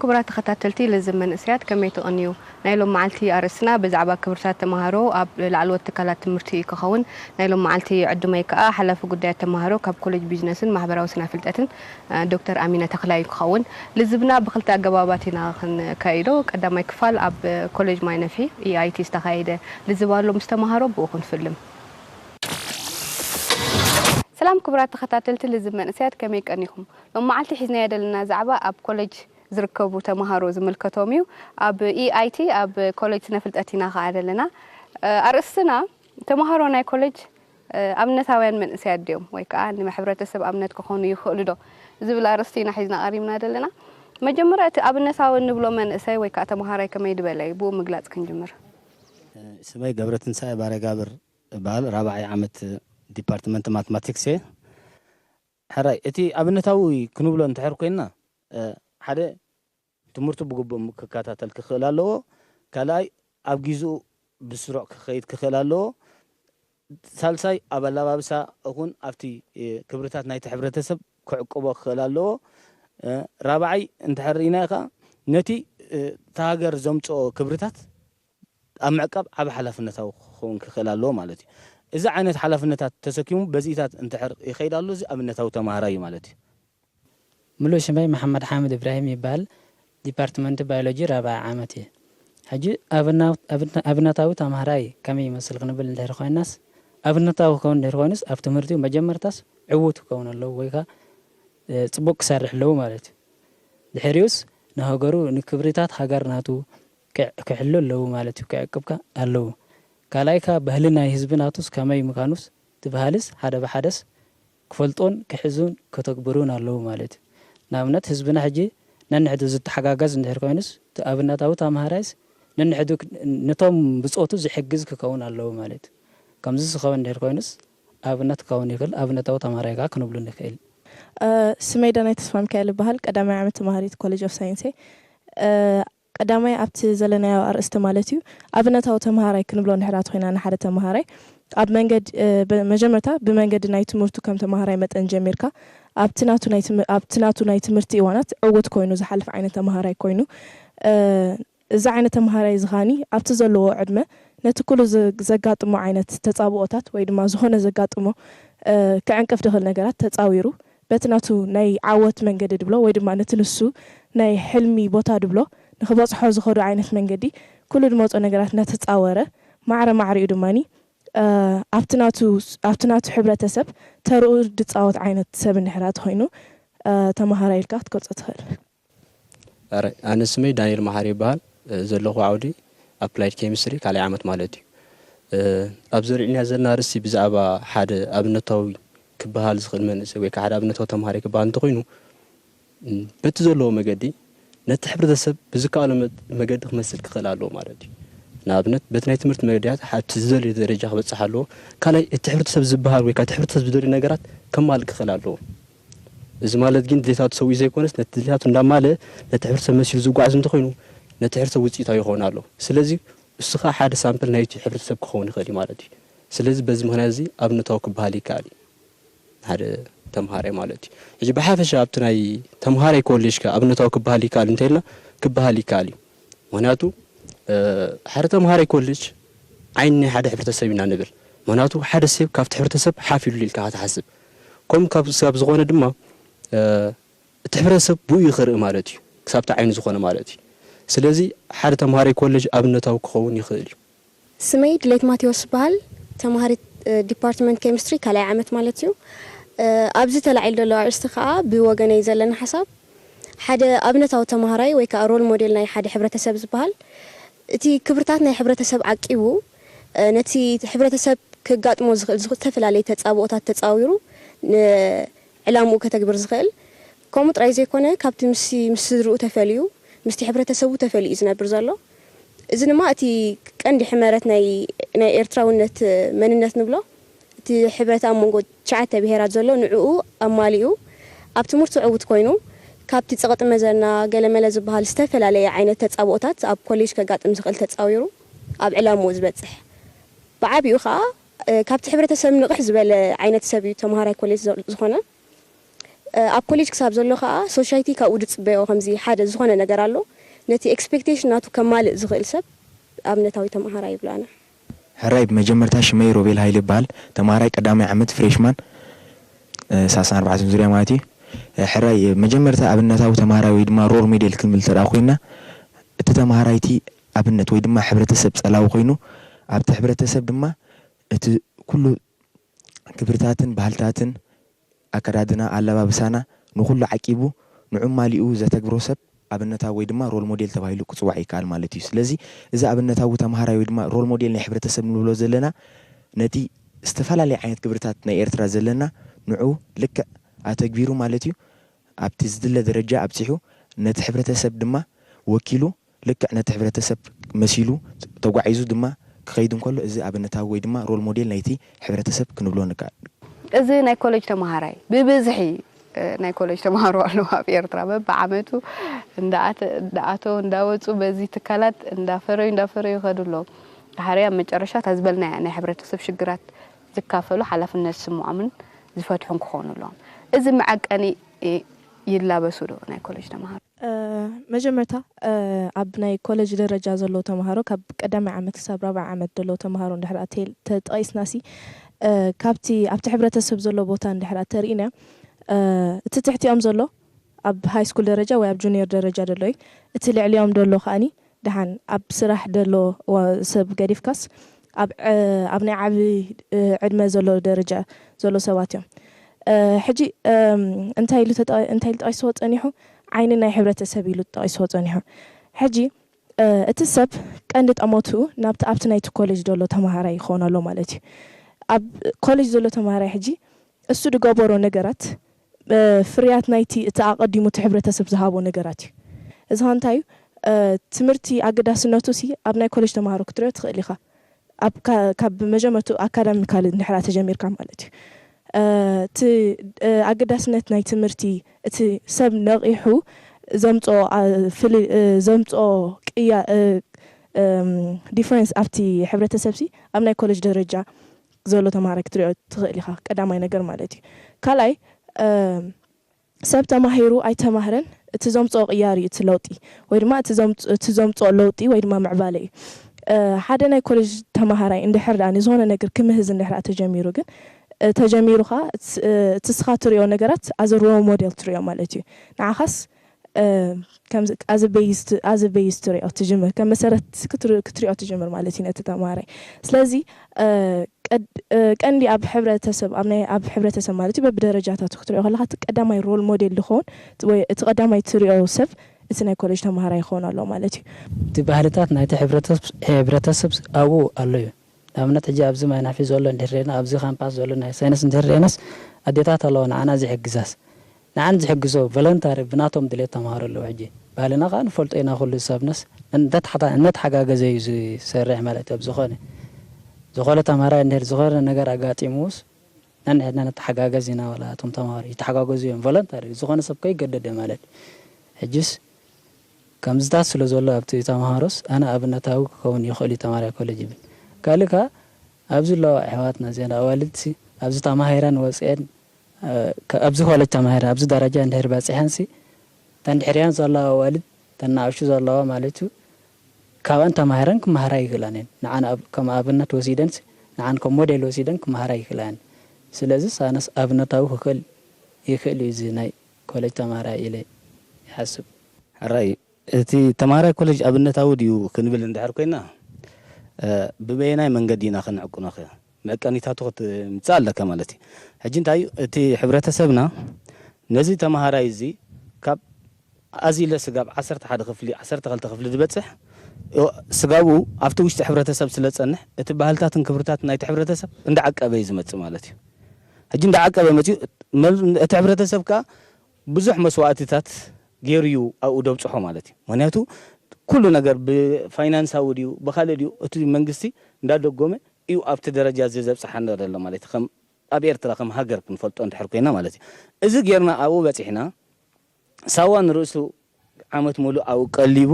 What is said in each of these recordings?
كبرات تختاتلتي لزمن اسيات كميتو انيو نايلو معلتي ارسنا بزعبا كبرتات تمهارو اب لعلو التكالات تمرتي كخون نايلو معلتي عدو ميكا حلف قدات تمهارو كاب كولج بيزنسن محبراو سنا فلتاتن دكتور امينه تخلاي كخون لزبنا بخلتا جباباتنا خن كايدو قدامي كفال اب كولج ماينفي اي اي تي استخايده لزبالو مستمهارو بوخن فيلم سلام كبرات تختاتلتي لزمن اسيات كميك انيهم لو معلتي حزنا يدلنا زعبا اب كولج زركبو تمهارو زملكتوميو اب اي اي تي اب كولج نفلطاتينا خادلنا ارسنا تمهارو ناي كولج امنتاوين من اسياديوم ويكا ان محبرتسب امنت كخونو يخلدو زبل ارستينا حزنا قريمنا دلنا مجمرات ابنتاو نبلو من اساي ويكا تمهاراي كما يدبلای بو مغلاص كنجمر سمي غبرتنساي بارغابر بال رابعي عامت ديبارتمنت ماثماتكس حراي اتي ابنتاوي كنبلو انتحر كوينا حدا تمرتو بغبو مككاتاتل كخلالو كلاي اب غيزو بسرعه كخيد كخلالو سالساي ابلابابسا اكون افتي كبرتات نايت حبرتسب كعقبو كخلالو رابعي انتحريناخا نتي تاغر زمصو كبرتات امعقب اب حلفنتاو خون كخلالو مالتي اذا عينت حلفنتات تسكيمو بزيتات انتحر يخيدالو زي ابنتاو تمهراي مالتي ملو شماي محمد حامد ابراهيم يبال ديبارتمنت بيولوجي رابع عامتي حجي ابنتاو تمهراي كمي يمثل قنبل ندير خو الناس ابنتاو كون ندير خو الناس افتمرتو مجمرتاس عوت كون لو ويكا صبوق سارح لو مالتي دحريوس نهاغرو نكبريتات هاغرناتو كحلو لو مالتي كعقبكا الله كالايكا بهلنا حزبناتوس كمي مكانوس تبهالس حدا بحدث كفلطون كحزون كتكبرون الله مالتي نامنت حزبنا حجي ننحدو زتحقاقز ندير كوينس ابنتاو تمهرايس ننحدو نتوم بصوتو زحجز ككون الله مالتي كمز خو ندير كوينس ابنت كون يكل ابنتاو تمهرايكا كنبلو نكيل سميدا نيتسفام كايل بحال قدامي عملت مهاريت كوليج اوف ساينسي قدامي ابت زلنا ارست مالتيو ابنتاو تمهراي كنبلو نحرات خوينا نحره تمهراي اب منجد مجمرتا بمنجد ناي تمرتو كم تمهراي متن جميركا ابتناتو ناي تمرتي ايوانات اوت كوينو زحلف عينه تمهراي كوينو اذا عينه تمهراي زغاني ابت زلو عدمه نت كل زغاطمو عينه تصابوتات ወይ ድማ ዝኾነ ዘጋጥሞ ከዓንቀፍ ደኸል ነገራት ተጻዊሩ በትናቱ ናይ ዓወት መንገዲ ድብሎ ወይ ድማ ነትንሱ ናይ ሕልሚ ቦታ ድብሎ ንኽበጽሖ ዝኸዱ ዓይነት መንገዲ ኩሉ ድመጾ ነገራት ነተጻወረ ማዕረማዕሪኡ ድማኒ ኣብትናቱ ሕብረተሰብ ተርኡ ድጻወት ዓይነት ሰብ ንሕራት ኮይኑ ተማሃራይ ኢልካ ክትገልጾ ትኽእል ኣረ ኣነ ስመይ ዳንኤል መሃሪ ይበሃል ዘለኹ ዓውዲ ኣፕላይድ ኬሚስትሪ ካልኣይ ዓመት ማለት እዩ ኣብ ዘሪዕና ዘለና ርእሲ ብዛዕባ ሓደ ኣብነታዊ ክበሃል ዝኽእል መንእሰይ ወይ ከዓ ሓደ ኣብነታዊ ተማሃራይ ክበሃል እንተኮይኑ በቲ ዘለዎ መገዲ ነቲ ሕብረተሰብ ብዝከኣሎ መገዲ ክመስል ክኽእል ኣለዎ ማለት እዩ ንኣብነት በቲ ናይ ትምህርቲ መገድያት ሓቲ ዝደልዮ ደረጃ ክበፅሕ ኣለዎ ካልኣይ እቲ ሕብረተሰብ ዝበሃል ወይ ከዓ እቲ ሕብረተሰብ ዝደልዮ ነገራት ከማልእ ክኽእል ኣለዎ እዚ ማለት ግን ድሌታቱ ሰው ዘይኮነስ ነቲ ድሌታቱ እንዳማልእ ነቲ ሕብረተሰብ መሲሉ ዝጓዓዝ እንተኮይኑ ነቲ ሕብረተሰብ ውፅኢታዊ ይኸውን ኣሎ ስለዚ እስኻ ሓደ ሳምፕል ናይቲ ሕብረተሰብ ክኸውን ይኽእል እዩ ማለት እዩ ስለዚ በዚ ምክንያት እዚ ኣብነታዊ ክበሃል ይከኣል እዩ ሓደ ተምሃራይ ማለት እዩ እጂ ብሓፈሻ ኣብቲ ናይ ተምሃራይ ኮሌጅ ኣብነታዊ ክበሃል ይከኣል እንተይልና ክበሃል ይከኣል እዩ ምክንያቱ ሓደ ተምሃራይ ኮሌጅ ዓይኒ ናይ ሓደ ሕብረተሰብ ኢና ንብል ምክንያቱ ሓደ ሰብ ካብቲ ሕብረተሰብ ሓፍ ኢሉ ኢልካ ክትሓስብ ከምኡ ካብ ዝኾነ ድማ እቲ ሕብረተሰብ ብኡ ይኽርኢ ማለት እዩ ክሳብቲ ዓይኒ ዝኾነ ማለት እዩ ስለዚ ሓደ ተምሃራይ ኮሌጅ ኣብነታዊ ክኸውን ይኽእል እዩ ስመይ ድሌት ማቴዎስ በሃል ተምሃሪ ዲፓርትመንት ኬሚስትሪ ካልኣይ ዓመት ማለት እዩ ኣብዚ ተላዒል ዘሎ ኣርእስቲ ከዓ ብወገነይ ዘለና ሓሳብ ሓደ ኣብነታዊ ተምሃራይ ወይ ከዓ ሮል ሞዴል ናይ ሓደ ሕብረተሰብ ዝበሃል እቲ ክብርታት ናይ ሕብረተሰብ ዓቂቡ ነቲ ሕብረተሰብ ክጋጥሞ ዝኽእል ዝተፈላለዩ ተጻብኦታት ተጻዊሩ ንዕላምኡ ከተግብር ዝኽእል ከምኡ ጥራይ ዘይኮነ ካብቲ ምስ ዝርኡ ተፈልዩ ምስቲ ሕብረተሰቡ ተፈልዩ ዝነብር ዘሎ እዚ ድማ እቲ ቀንዲ ሕመረት ናይ ኤርትራውነት መንነት ንብሎ እቲ ሕብረት ኣብ መንጎ 9 ብሄራት ዘሎ ንዕኡ ኣማሊኡ ኣብ ትምህርቲ ዕውት ኮይኑ ካብቲ ጸቕጥ መዘና ገለመለ ዝበሃል ዝተፈላለዩ ዓይነት ተጻብኦታት ኣብ ኮሌጅ ከጋጥም ዝኽእል ተጻዊሩ ኣብ ዕላምኡ ዝበጽሕ ብዓቢኡ ከዓ ካብቲ ሕብረተሰብ ንቕሕ ዝበለ ዓይነት ሰብ እዩ ተምሃራይ ኮሌጅ ዝኾነ ኣብ ኮሌጅ ክሳብ ዘሎ ከዓ ሶሳይቲ ካብኡ ድፅበዮ ከምዚ ሓደ ዝኾነ ነገር ኣሎ ነቲ ኤክስፔክቴሽን ናቱ ከማልእ ዝኽእል ሰብ ኣብነታዊ ተማሃራይ ይብላና ሕራይ ብመጀመርታ ሽመይ ሮቤል ሃይል ይበሃል ተማሃራይ ቀዳማይ ዓመት ፍሬሽማን 34 ዙርያ ማለት እዩ ሕራይ መጀመርታ ኣብነታዊ ተማሃራይ ወይ ድማ ሮል ሞዴል ክንብል ተዳ ኮይና እቲ ተማሃራይቲ ኣብነት ወይ ድማ ሕብረተሰብ ጸላዊ ኮይኑ ኣብቲ ሕብረተሰብ ድማ እቲ ኩሉ ክብርታትን ባህልታትን ኣከዳድና ኣለባብሳና ንኩሉ ዓቂቡ ንዑ ማሊኡ ዘተግብሮ ሰብ ኣብነታዊ ወይ ድማ ሮል ሞዴል ተባሂሉ ክጽዋዕ ይካል ማለት እዩ ስለዚ እዚ ኣብነታዊ ተማሃራይ ወይ ድማ ሮል ሞዴል ናይ ሕብረተሰብ ንብሎ ዘለና ነቲ ዝተፈላለዩ ዓይነት ክብርታት ናይ ኤርትራ ዘለና ንዑ ልክዕ ኣተግቢሩ ማለት እዩ ኣብቲ ዝድለ ደረጃ ኣብጽሑ ነቲ ሕብረተሰብ ድማ ወኪሉ ልክዕ ነቲ ሕብረተሰብ መሲሉ ተጓዒዙ ድማ ክኸይድ እንከሎ እዚ ኣብነታዊ ወይ ድማ ሮል ሞዴል ናይቲ ሕብረተሰብ ክንብሎ ንካል እዚ ናይ ኮሌጅ ተማሃራይ ብብዝሒ ናይ ኮሌጅ ተማሃሮ ኣለዉ ኣብ ኤርትራ በብዓመቱ እንዳኣቶ እንዳወፁ በዚ ትካላት እንዳፈረዩ ይኸዱሎ ሓርያ መጨረሻ ታዝበልና ናይ ሕብረተሰብ ሽግራት ዝካፈሉ ሓላፍነት ስምዖምን ዝፈትሑን ክኾኑ ኣለዎም እዚ መዓቀኒ ይላበሱ ዶ ናይ ኮሌጅ ተማሃሮ መጀመርታ ኣብ ናይ ኮሌጅ ደረጃ ዘሎ ተማሃሮ ካብ ቀዳማይ ዓመት ክሳብ 4ይ ዓመት ዘሎ ተማሃሮ እንድሕር ተጠቂስናሲ ካብቲ ኣብቲ ሕብረተሰብ ዘሎ ቦታ እንድሕር ተርኢና እቲ ትሕቲኦም ዘሎ ኣብ ሃይ ስኩል ደረጃ ወይ ኣብ ጁኒየር ደረጃ ደሎ እቲ ልዕሊኦም ደሎ ኸኣኒ ድሓን ኣብ ስራሕ ደሎ ሰብ ገዲፍካስ ኣብ ናይ ዓቢ ዕድመ ዘሎ ደረጃ ዘሎ ሰባት እዮም ሕጂ እንታይ ኢሉ ተጠቂስዎ ፀኒሑ ዓይኒ ናይ ሕብረተሰብ ኢሉ ተጠቂስዎ ፀኒሑ ሕጂ እቲ ሰብ ቀንዲ ጠሞቱ ኣብቲ ናይቲ ኮሌጅ ደሎ ተማሃራይ ይኾን ኣሎ ማለት እዩ ኣብ ኮሌጅ ዘሎ ተማሃራይ ሕጂ እሱ ድገበሮ ነገራት ፍርያት ናይቲ እቲ ኣቐዲሙ እቲ ሕብረተሰብ ዝሃቦ ነገራት እዩ እዚ እንታይ እዩ ትምህርቲ ኣገዳስነቱ ኣብ ናይ ኮሌጅ ተማሃሮ ክትሪኦ ትኽእል ኢኻ ካብ መጀመርቱ ኣካዳሚካል እንድሕር ተጀሚርካ ማለት እዩ እቲ ኣገዳስነት ናይ ትምህርቲ እቲ ሰብ ነቂሑ ዘምጾ ቅያ ዲፈረንስ ኣብቲ ሕብረተሰብ ኣብ ናይ ኮሌጅ ደረጃ ዘሎ ተማሃራይ ክትሪኦ ትኽእል ኢኻ ቀዳማይ ነገር ማለት እዩ ካልኣይ ሰብ ተማሂሩ ኣይተማህረን እቲ ዘምጾ ቅያሪ እቲ ለውጢ ወይ ድማ እቲ ዘምጾ ለውጢ ወይ ድማ ምዕባለ እዩ ሓደ ናይ ኮሌጅ ተማሃራይ እንድሕር ንዝኾነ ነገር ክምህዝ እንድሕር ተጀሚሩ ግን ተጀሚሩኻ እቲ ስኻ ትሪኦ ነገራት ኣዘ ሮል ሞዴል ትሪኦ ማለት እዩ ንዓኻስ as a base ትሪኦ ትጅምር ከም መሰረት ክትሪኦ ትጅምር ማለት እዩ ነቲ ተማሃራይ ስለዚ ቀንዲ ኣብ ሕብረተሰብ ማለት እዩ በብደረጃታቱ ክትሪኦ ከለካ እቲ ቀዳማይ ሮል ሞዴል ዝኸውን ወይ እቲ ቀዳማይ ትሪኦ ሰብ እቲ ናይ ኮሌጅ ተማሃራይ ይኸውን ኣሎ ማለት እዩ እቲ ባህልታት ናይቲ ሕብረተሰብ ኣብኡ ኣሎ እዩ ንኣብነት ሕጂ ኣብዚ ማይ ናፊ ዘሎ እንድሕርና ኣብዚ ካምፓስ ዘሎ ናይ ሳይንስ እንድሕርናስ ኣዴታት ኣለዎ ንዓና ዝሕግዛስ ንዓን ዝሕግዞ ቮለንታሪ ብናቶም ድሌት ተማሃሮ ኣለዉ ሕጂ ባህልና ከዓ ንፈልጦ ኢና ኩሉ ሰብነስ ነተሓጋገዘ እዩ ዝሰርሕ ማለት እዩ ዝኾነ ተማሃራይ እንድሕር ዝኾነ ነገር ኣጋጢሙስ ነንሕና ነተሓጋገዝ ኢና ወላ እቶም ተማሃሮ ይተሓጋገዙ እዮም ቮለንታሪ ዝኾነ ሰብ ከይገደደ ማለት ሕጂስ ከምዝታት ስለ ዘሎ ኣብቲ ተማሃሮስ ኣነ ኣብነታዊ ክኸውን ይኽእል እዩ ተማሃራይ ኮሌጅ ይብል ካልካ ኣብዚ ለዋ ኣሕዋትና ዜና ኣዋልድሲ ኣብዚ ተማሂረን ወፅአን ኣብዚ ኮሌጅ ተማሂረ ኣብዚ ደረጃ እንድሕር በፂሐንሲ ተንድሕርያን ዘለዋ ኣዋልድ ተናእሹ ዘለዋ ማለት እዩ ካብአን ተማሂረን ክመሃራ ይኽእላን ንዓን ከም ኣብነት ወሲደንስ ንዓን ከም ሞዴል ወሲደን ክመሃራ ይኽእላን ስለዚ ሳነስ ኣብነታዊ ይኽእል እዩ እዚ ናይ ኮሌጅ ተማሃራይ ኢለ ይሓስብ ሕራይ እቲ ተማሃራይ ኮሌጅ ኣብነታዊ ድዩ ክንብል እንድሕር ኮይና ብበየናይ መንገዲ ኢና ክንዕቁኖ መቀኒታቱ ክትምፅእ ኣለካ ማለት እዩ ሕጂ እንታይ እዩ እቲ ሕብረተሰብና ነዚ ተማሃራይ እዚ ካብ ኣዚለ ስጋብ 11 ክፍሊ 12 ክፍሊ ዝበፅሕ ስጋብኡ ኣብቲ ውሽጢ ሕብረተሰብ ስለ ፀንሕ እቲ ባህልታትን ክብርታትን ናይቲ ሕብረተሰብ እንዳዓቀበ እዩ ዝመፅእ ማለት እዩ ሕጂ እንዳዓቀበ መፅኡ እቲ ሕብረተሰብ ከዓ ብዙሕ መስዋዕትታት ገይሩ እዩ ኣብኡ ደብፅሖ ማለት እዩ ምክንያቱ ኩሉ ነገር ብፋይናንሳዊ ድዩ ብካልእ ድዩ እቲ መንግስቲ እንዳደጎመ እዩ ኣብቲ ደረጃ እዚ ዘብፅሓና ዘሎ ማለት ከም ኣብ ኤርትራ ከም ሃገር ክንፈልጦ እንድሕር ኮይና ማለት እዩ እዚ ጌርና ኣብኡ በፂሕና ሳዋ ንርእሱ ዓመት ሙሉእ ኣብኡ ቀሊቡ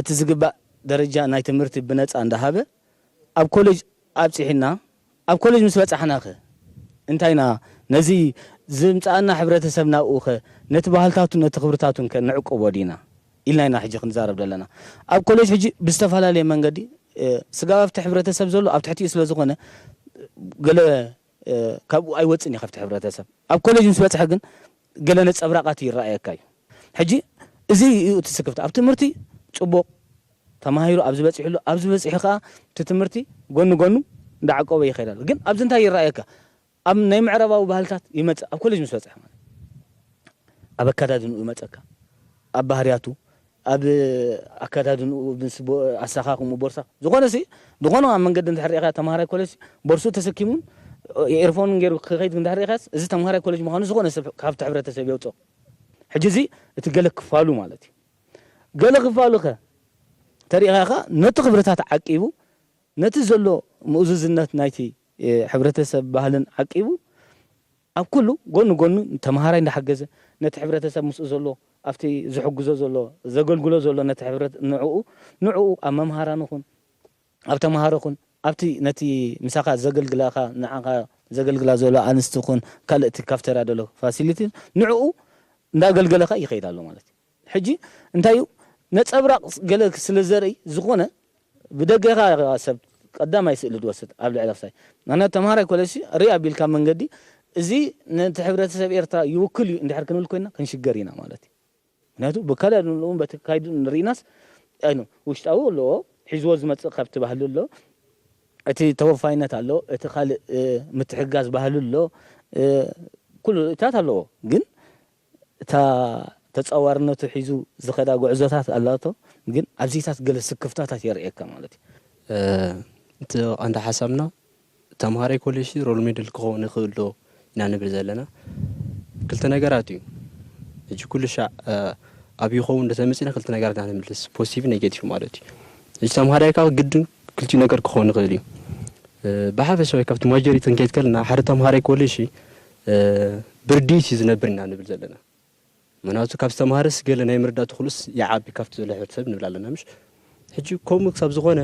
እቲ ዝግባእ ደረጃ ናይ ትምህርቲ ብነፃ እንዳሃበ ኣብ ኮሌጅ ኣብፂሕና ኣብ ኮሌጅ ምስ በፃሕና እንታይና نزي زمصانا حبرتسبنا اوخه نت ባህልታቱን ነቲ ክብርታቱን ከንዕቆቦ ዲና ኢልና ሕጂ ክንዛረብ ዘለና ኣብ ኮሌጅ ሕጂ ብዝተፈላለየ መንገዲ ስጋብ ኣብቲ ሕብረተሰብ ዘሎ ኣብ ትሕቲኡ ስለ ዝኾነ ገለ ካብኡ ኣይወፅን ይኸፍቲ ሕብረተሰብ ኣብ ኮሌጅ ምስ በፅሐ ግን ገለ ነፀብራቃት ይረኣየካ እዩ ሕጂ እዚ እቲ ስክፍቲ ኣብ ትምህርቲ ፅቡቅ ተማሂሩ ኣብ ዝበፅሕሉ ኣብ ዝበፅሕ ከዓ እቲ ትምህርቲ ጎኑ ጎኑ እንዳዓቆበ ይኸይዳል ግን ኣብዚ እንታይ ይረኣየካ ኣብ ናይ ምዕረባዊ ባህልታት ይመፅእ ኣብ ኮሌጅ ምስ በፅሐ ማለት ኣብ ኣከዳድንኡ ይመፀካ ኣብ ባህርያቱ ኣብ ኣከዳድንኡ ኣሰኻኽሙ ቦርሳ ዝኾነሲ ዝኾነ ኣብ መንገዲ እንድሕሪኢኻ ተምሃራይ ኮሌጅ ቦርሱ ተሰኪሙን ኤርፎን ገይሩ ክኸይድ እንድሕሪኢኻስ እዚ ተምሃራይ ኮሌጅ ምዃኑ ዝኾነ ሰብ ካብቲ ሕብረተሰብ የውፅኦ ሕጂ እዚ እቲ ገለ ክፋሉ ማለት እዩ ገለ ክፋሉ ኸ ተሪኢኻ ኸ ነቲ ክብርታት ዓቂቡ ነቲ ዘሎ ምእዙዝነት ናይቲ ሕብረተሰብ ባህልን ዓቂቡ ኣብ ኩሉ ጎኑ ጎኑ ተምሃራይ እንዳሓገዘ ነቲ ሕብረተሰብ ምስኡ ዘሎ ኣብቲ ዝሕግዞ ዘሎ ዘገልግሎ ዘሎ ነቲ ሕብረት ንዕኡ ኣብ መምሃራን ይኹን ኣብ ተምሃሮ ይኹን ኣብቲ ነቲ ምሳኻ ዘገልግላኻ ንዓኻ ዘገልግላ ዘሎ ኣንስቲ ይኹን ካልእቲ ካፍተርያ ዘሎ ፋሲሊቲ ንዕኡ እንዳገልገለኻ ይኸይድ ኣሎ ማለት እዩ ሕጂ እንታይ እዩ ነፀብራቕ ገለ ስለ ዘርኢ ዝኾነ ብደገኻ ሰብ ቀዳማይ ስእሊ ዝወስድ ኣብ ልዕሊ ክሳይ ኣነ ተምሃራይ ኮሌጅ ርኢ ኣቢልካ መንገዲ እዚ ነቲ ሕብረተሰብ ኤርትራ ይውክል እዩ እንድሕር ክንብል ኮይና ክንሽገር ኢና ማለት እዩ ምክንያቱ ብከለድንኡን በቲ ካይዱ ንርኢናስ ኣይኑ ውሽጣዊ ኣለዎ ሒዝዎ ዝመፅእ ካብቲ ባህሊ ኣሎ እቲ ተወፋይነት ኣሎ እቲ ካልእ ምትሕጋዝ ባህሊ ኣሎ ኩሉ እታት ኣለዎ ግን እታ ተፃዋርነቱ ሒዙ ዝኸዳ ጉዕዞታት ኣላቶ ግን ኣብዚታት ገለ ስክፍታታት የርእየካ ማለት እዩ እቲ ቀንዲ ሓሳብና ተምሃራይ ኮሌጅ ሮል ሞዴል ክኸውን ይኽእል ዶ ኢና ንብል ዘለና ክልተ ነገራት እዩ ሕጂ ኩሉ ሻዕ ኣብ ይኸውን እንደተመፂና ክልተ ነገራት ኢና ንምልስ ፖዚቲቭ ኔጌቲቭ ማለት እዩ ሕጂ ተምሃራይካ ግድን ክልቲኡ ነገር ክኸውን ይኽእል እዩ ብሓፈሻ ወይ ካብቲ ማጆሪቲ ክንከይድ ከለና ሓደ ተምሃራይ ኮሌጅ ብርዲት እዩ ዝነብር ኢና ንብል ዘለና ምክንያቱ ካብ ዝተምሃረስ ገለ ናይ ምርዳእቱ ኩሉስ ይዓቢ ካብቲ ዘሎ ሕብረተሰብ ንብል ኣለና ምሽ ሕጂ ከምኡ ክሳብ ዝኾነ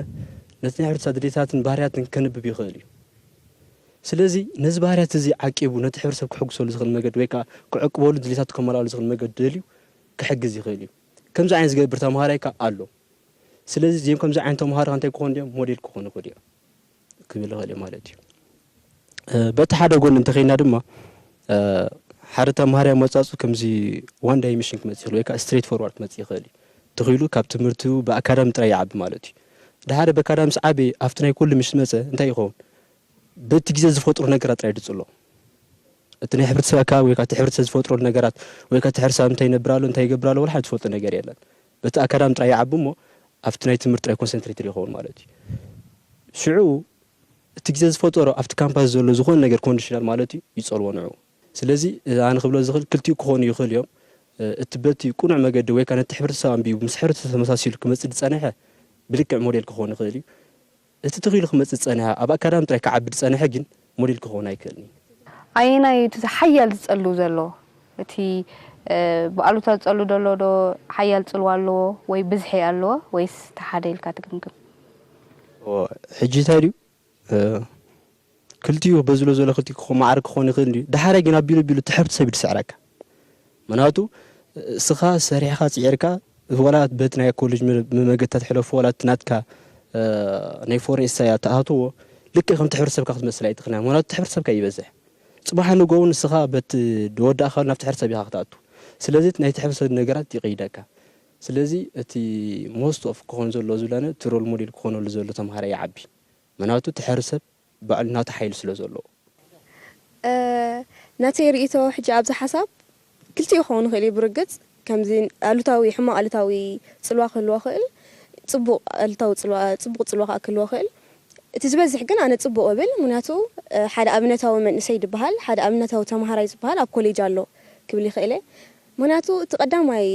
ነቲ ናይ ሕብረተሰብ ድሌታትን ባህርያትን ከንብብ ይኽእል እዩ ስለዚ ነዚ ባህርያት እዚ ዓቂቡ ነቲ ሕብረተሰብ ክሕግሰሉ ዝኽእል መገዲ ወይ ከዓ ክዕቅበሉ ድሌታቱ ከመላሉ ዝኽእል መገዲ ደልዩ ክሕግዝ ይኽእል እዩ ከምዚ ዓይነት ዝገብር ተምሃራይካ ኣሎ ስለዚ እዚኦም ከምዚ ዓይነት ተምሃሮ እንታይ ክኾኑ እዮም ሞዴል ክኾኑ ይኽእሉ እዮም ክብል ይኽእል እዩ ማለት እዩ በቲ ሓደ ጎኒ እንተኸይና ድማ ሓደ ተምሃራይ መጻፁ ከምዚ ዋን ዳይሜንሽን ክመፅእ ይኽእል ወይ ከዓ ስትሬት ፎርዋርድ ክመፅእ ይኽእል እዩ ትኽኢሉ ካብ ትምህርቱ ብኣካዳሚ ጥራይ ይዓቢ ማለት እዩ ድሓደ ብኣካዳሚ ምስ ዓበየ ኣብቲ ናይ ኩሉ ምስ መፀ እንታይ ይኸውን በቲ ግዜ ዝፈጥሩ ነገራት ጥራይ ድፅሎ እቲ ናይ ሕብረተሰብ ኣከባቢ ወይ ከዓ እቲ ሕብረተሰብ ዝፈጥረሉ ነገራት ወይ ከዓ እቲ ሕብረተሰብ እንታይ ይነብራሉ እንታይ ይገብራሉ ወላ ሓደ ዝፈልጦ ነገር የለን በቲ ኣካዳሚ ጥራይ ይዓቢ እሞ ኣብቲ ናይ ትምህርቲ ጥራይ ኮንሰንትሬትድ ይኸውን ማለት እዩ ሽዑ እቲ ግዜ ዝፈጠሮ ኣብቲ ካምፓስ ዘሎ ዝኾነ ነገር ኮንዲሽናል ማለት እዩ ይፀልዎ ንዑ ስለዚ ኣነ ክብሎ ዝኽእል ክልቲኡ ክኾኑ ይኽእል እዮም እቲ በቲ ቁኑዕ መገዲ ወይ ከዓ ነቲ ሕብረተሰብ ኣንቢቡ ምስ ሕብረተሰብ ተመሳሲሉ ክመፅእ ዝፀንሐ ብልክዕ ሞዴል ክኾን ይኽእል እዩ እቲ ትኽኢሉ ክመፅእ ዝፀንሐ ኣብ ኣካዳሚ ጥራይ ክዓቢ ዝፀንሐ ግን ሞዴል ክኾን ኣይክእልኒ ኣየናይ እቲ ሓያል ዝፀሉ ዘሎ እቲ ብኣሉታ ዝፀሉ ዘሎ ዶ ሓያል ፅልዋ ኣለዎ ወይ ብዝሒ ኣለዎ ወይስ ተሓደ ኢልካ ትግምግም ሕጂ እንታይ ድዩ ክልቲኡ በዝሎ ዘሎ ክልቲኡ ክኾን ማዕረ ክኾን ይኽእል እዩ ድሓረይ ግን ኣቢሉ ቢሉ እቲ ሕብረተሰብ ይድስዕረካ ምክንያቱ እስኻ ሰሪሕካ ፅዒርካ ወላ በቲ ናይ ኮሌጅ መመገድታት ሕለፉ ወላ እቲ ናትካ ናይ ፎሬን እሳያ ተኣትዎ ልክዕ ከምቲ ሕብረተሰብካ ክትመስል ኣይትኽእልና ምክንያቱ እቲ ሕብረተሰብካ ይበዝሕ ፅባሕ ንጎውን ንስኻ በቲ ወዳእኻ ናብቲ ሕብረተሰብ ኢኻ ክትኣቱ ስለዚ ናይቲ ሕብረተሰብ ነገራት ይቕይደካ ስለዚ እቲ ሞስት ኦፍ ክኾን ዘሎ ዝብለነ እቲ ሮል ሞዴል ክኾነሉ ዘሎ ተምሃራይ ይዓቢ ምክንያቱ እቲ ሕብረተሰብ ባዕሉ ናቱ ሓይሊ ስለ ዘለዎ ናተይ ርእቶ ሕጂ ኣብዚ ሓሳብ ክልቲኡ ክኸውን ይኽእል እዩ ብርግፅ ከምዚ ኣሉታዊ ሕማቕ ኣሉታዊ ፅልዋ ክህልዎ ይኽእል ፅቡቕ ኣሉታዊ ፅቡቕ ፅልዋ ከዓ ክህልዎ ይኽእል እቲ ዝበዝሕ ግን ኣነ ፅቡቕ እብል ምክንያቱ ሓደ ኣብነታዊ መንእሰይ ዝበሃል ሓደ ኣብነታዊ ተምሃራይ ዝበሃል ኣብ ኮሌጅ ኣሎ ክብል ይኽእል እየ ምክንያቱ እቲ ቀዳማይ